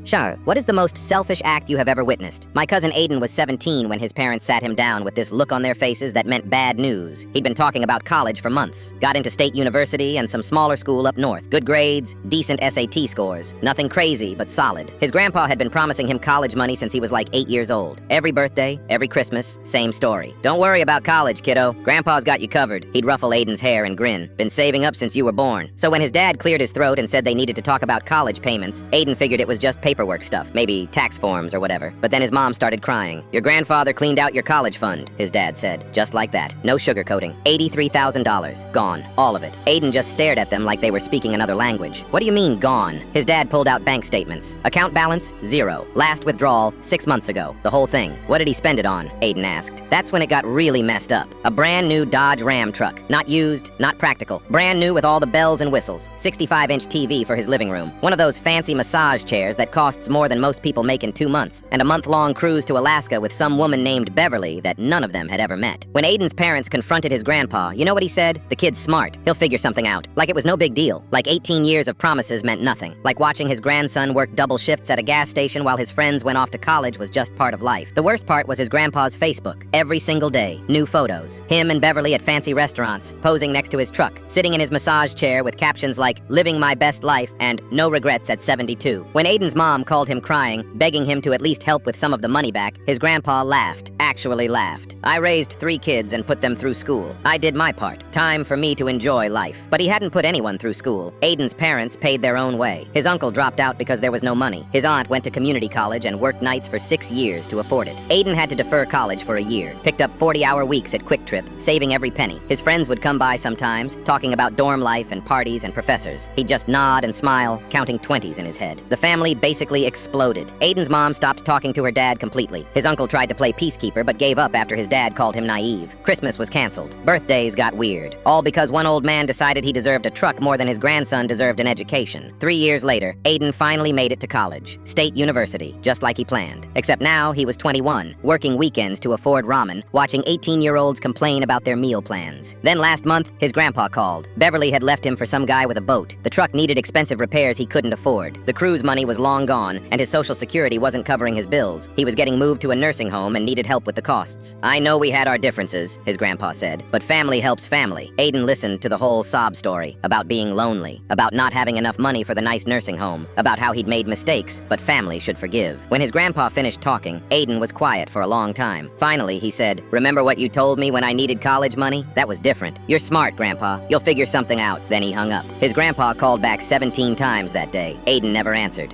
Sure, what is the most selfish act you have ever witnessed? My cousin Aiden was 17 when his parents sat him down with this look on their faces that meant bad news. He'd been talking about college for months. Got into state university and some smaller school up north. Good grades, decent SAT scores. Nothing crazy, but solid. His grandpa had been promising him college money since he was like 8 years old. Every birthday, every Christmas, same story. Don't worry about college, kiddo. Grandpa's got you covered. He'd ruffle Aiden's hair and grin. Been saving up since you were born. So when his dad cleared his throat and said they needed to talk about college payments, Aiden figured it was just paperwork stuff, maybe tax forms or whatever. But then his mom started crying. Your grandfather cleaned out your college fund, his dad said. Just like that. No sugarcoating. $83,000. Gone. All of it. Aiden just stared at them like they were speaking another language. What do you mean, gone? His dad pulled out bank statements. Account balance, 0. Last withdrawal, 6 months ago. The whole thing. What did he spend it on? Aiden asked. That's when it got really messed up. A brand new Dodge Ram truck. Not used, not practical. Brand new with all the bells and whistles. 65-inch TV for his living room. One of those fancy massage chairs that costs more than most people make in 2 months. And a month-long cruise to Alaska with some woman named Beverly that none of them had ever met. When Aiden's parents confronted his grandpa, you know what he said? The kid's smart. He'll figure something out. Like it was no big deal. Like 18 years of promises meant nothing. Like watching his grandson work double shifts at a gas station while his friends went off to college was just part of life. The worst part was his grandpa's Facebook. Every single day, new photos. Him and Beverly at fancy restaurants, posing next to his truck, sitting in his massage chair with captions like, living my best life and no regrets at 72. When Aiden's mom called him crying, begging him to at least help with some of the money back, his grandpa laughed. Actually laughed. I raised 3 kids and put them through school. I did my part. Time for me to enjoy life. But he hadn't put anyone through school. Aiden's parents paid their own way. His uncle dropped out because there was no money. His aunt went to community college and worked nights for 6 years to afford it. Aiden had to defer college for a year. Picked up 40-hour weeks at Quick Trip, saving every penny. His friends would come by sometimes, talking about dorm life and parties and professors. He'd just nod and smile, counting 20s in his head. The family basically exploded. Aiden's mom stopped talking to her dad completely. His uncle tried to play peacekeeper but gave up after his dad called him naive. Christmas was canceled. Birthdays got weird. All because one old man decided he deserved a truck more than his grandson deserved an education. 3 years later, Aiden finally made it to college. State University, just like he planned. Except now he was 21, working weekends to afford ramen, watching 18-year-olds complain about their meal plans. Then last month, his grandpa called. Beverly had left him for some guy with a boat. The truck needed expensive repairs he couldn't afford. The cruise money was long gone, and his social security wasn't covering his bills. He was getting moved to a nursing home and needed help with the costs. I know we had our differences, his grandpa said, but family helps family. Aiden listened to the whole sob story about being lonely, about not having enough money for the nice nursing home, about how he'd made mistakes, but family should forgive. When his grandpa finished talking, Aiden was quiet for a long time. Finally, he said, "Remember what you told me when I needed college money? That was different. You're smart, Grandpa. You'll figure something out." Then he hung up. His grandpa called back 17 times that day. Aiden never answered.